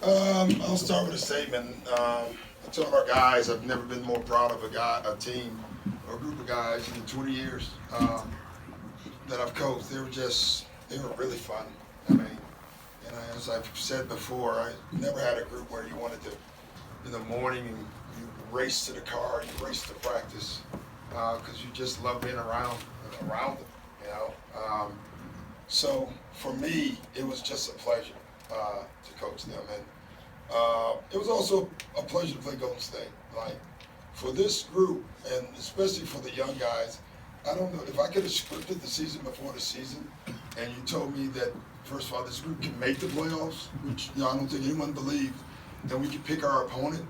I'll start with a statement. I told our guys I've never been more proud of a team, or a group of guys in the 20 years that I've coached. They were really fun. I mean, as I've said before, I never had a group where you wanted to, in the morning, you race to the car, you race to practice, because you just love being around them, you know. So for me, it was just a pleasure to coach them, and it was also a pleasure to play Golden State. Like, for this group, and especially for the young guys, I don't know if I could have scripted the season before the season, and you told me that first of all this group can make the playoffs, which I don't think anyone believed, that we could pick our opponent.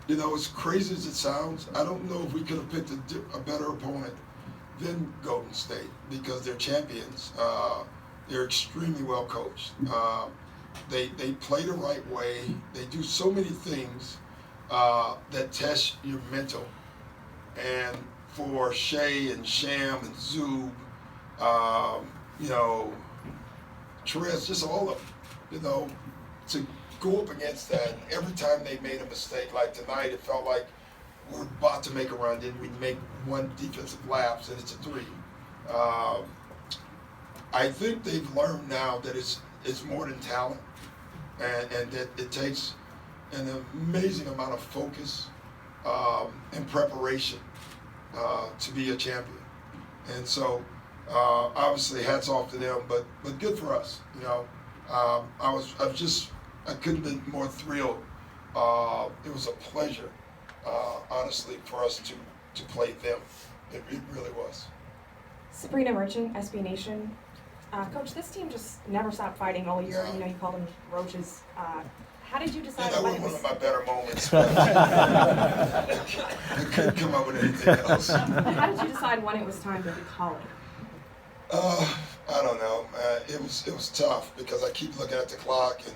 You know, as crazy as it sounds, I don't know if we could have picked a better opponent than Golden State because they're champions. They're extremely well coached. They play the right way. They do so many things that test your mental. And for Shea and Sham and Zub, you know, Trez, just all of them, you know, to go up against that. And every time they made a mistake, like tonight, it felt like we're about to make a run. Then we make one defensive lapse, and it's a three. I think they've learned now that it's more than talent, and that it takes an amazing amount of focus and preparation to be a champion. And so, obviously, hats off to them, but good for us. You know, I couldn't have been more thrilled. It was a pleasure, honestly, for us to play them. It really was. Sabrina Merchant, SB Nation. Coach, this team just never stopped fighting all year. Yeah. You know, you called them roaches. How did you decide? Yeah, that when was it one was... of my better moments. But I couldn't come up with anything else. How did you decide when it was time to be calling? I don't know. It was tough because I keep looking at the clock and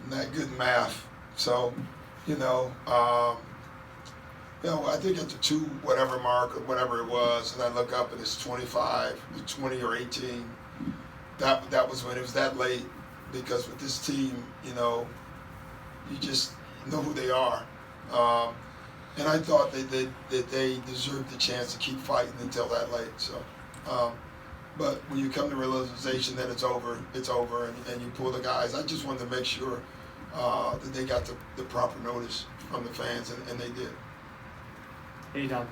I'm not good in math. So, you know, I think at the 2 whatever mark or whatever it was, and I look up and it's 25, 20 or 18. That was when it was that late, because with this team, you know, you just know who they are. And I thought that they deserved the chance to keep fighting until that late. So, but when you come to realization that it's over, and you pull the guys, I just wanted to make sure that they got the proper notice from the fans, and they did. Hey, Doc.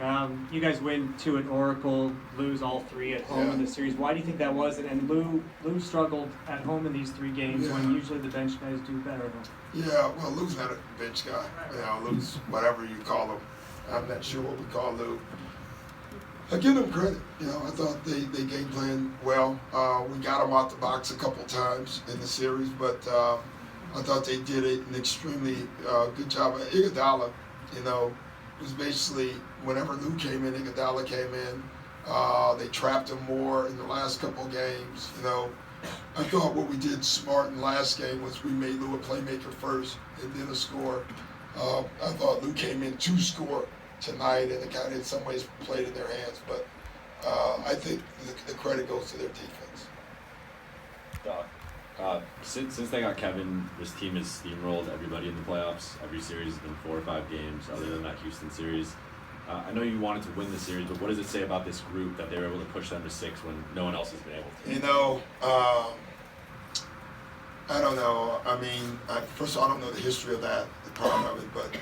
You guys win 2 at Oracle, lose all 3 at home in the series. Why do you think that was? And Lou struggled at home in these 3 games when usually the bench guys do better. Yeah, well, Lou's not a bench guy. You know, Lou's whatever you call him. I'm not sure what we call Lou. I give them credit. You know, I thought they game planned well. We got them out the box a couple times in the series, but I thought they did an extremely good job. Iguodala, you know, was basically whenever Lou came in, Iguodala came in. They trapped him more in the last couple games. You know, I thought what we did smart in the last game was we made Lou a playmaker first and then a scorer. I thought Lou came in to score tonight, and it kind of in some ways played in their hands. But I think the credit goes to their defense. Since they got Kevin, this team has steamrolled everybody in the playoffs. Every series has been 4 or 5 games, other than that Houston series. I know you wanted to win the series, but what does it say about this group that they were able to push them to 6 when no one else has been able to? You know, I don't know. I mean, first of all, I don't know the history of that, the part of it, but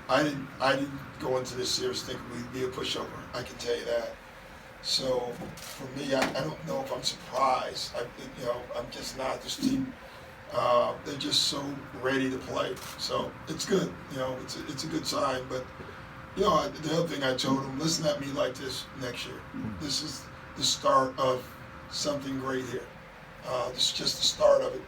I didn't go into this series thinking we'd be a pushover. I can tell you that. So for me, I don't know if I'm surprised. I'm just not. This team, they're just so ready to play. So it's good. You know, it's a good sign. But you know, the other thing I told them, listen at me like this next year. This is the start of something great here. This is just the start of it.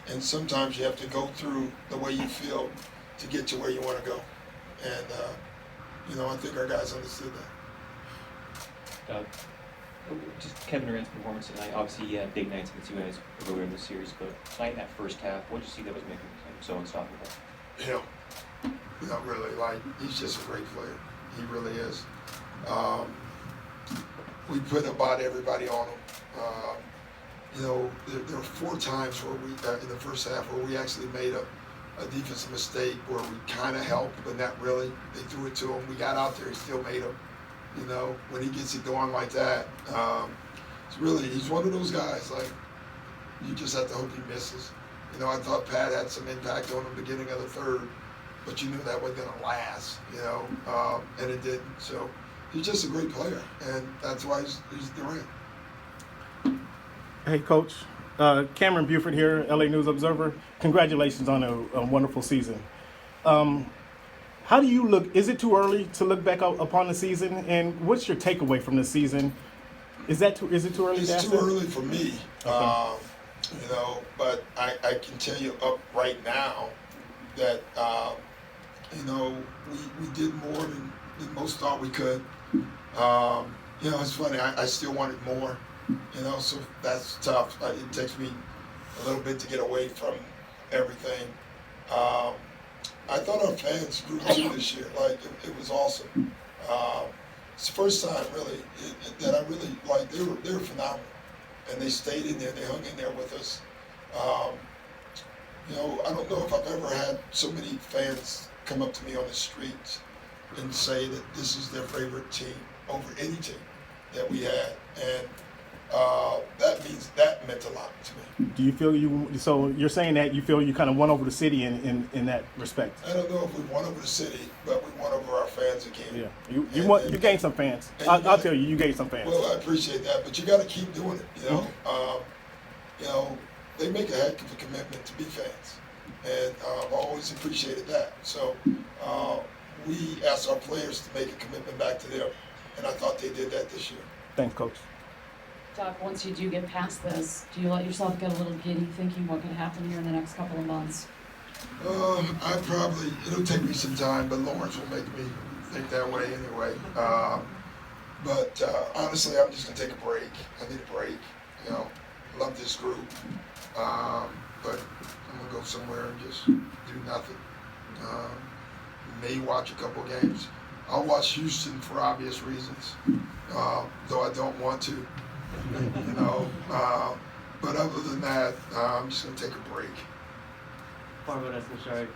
And sometimes you have to go through the way you feel to get to where you want to go. And you know, I think our guys understood that. Just Kevin Durant's performance tonight. Obviously, he had big nights against you guys earlier in the series, but tonight in that first half, what did you see that was making him so unstoppable? Him. Not really. Like, he's just a great player. He really is. We put about everybody on him. you know, there were 4 times where we, in the first half, where we actually made a defensive mistake where we kind of helped, but not really. They threw it to him. We got out there. He still made them. You know, when he gets it going like that, he's one of those guys, like, you just have to hope he misses. You know, I thought Pat had some impact on the beginning of the third, but you knew that wasn't going to last, you know, and it didn't. So he's just a great player, and that's why he's Durant. Hey, Coach. Cam Buford here, LA News Observer. Congratulations on a wonderful season. How do you look? Is it too early to look back upon the season? And what's your takeaway from the season? Is it too early? It's too early for me, Okay. you know. But I can tell you up right now that you know we did more than most thought we could. You know, it's funny. I still wanted more. You know, so that's tough. It takes me a little bit to get away from everything. I thought our fans grew too this year. Like, it was awesome. It's the first time, really, that I really, like, they were phenomenal. And they stayed in there. They hung in there with us. You know, I don't know if I've ever had so many fans come up to me on the streets and say that this is their favorite team over any team that we had. And that meant a lot to me. Do you feel so you're saying that you feel you kind of won over the city in that respect? I don't know if we won over the city, but we won over our fans again. Yeah, you gained some fans. I'll tell you gained some fans. Well, I appreciate that, but you got to keep doing it. You know, you know, they make a heck of a commitment to be fans, and I've always appreciated that. So we asked our players to make a commitment back to them, and I thought they did that this year. Thanks, Coach. Doc, once you do get past this, do you let yourself get a little giddy thinking what could happen here in the next couple of months? It'll take me some time, but Lawrence will make me think that way anyway. But honestly, I'm just gonna take a break. I need a break. You know, love this group, but I'm gonna go somewhere and just do nothing. May watch a couple games. I'll watch Houston for obvious reasons, though I don't want to. You know, but other than that, I'm just gonna take a break. Barbara, that's the shark.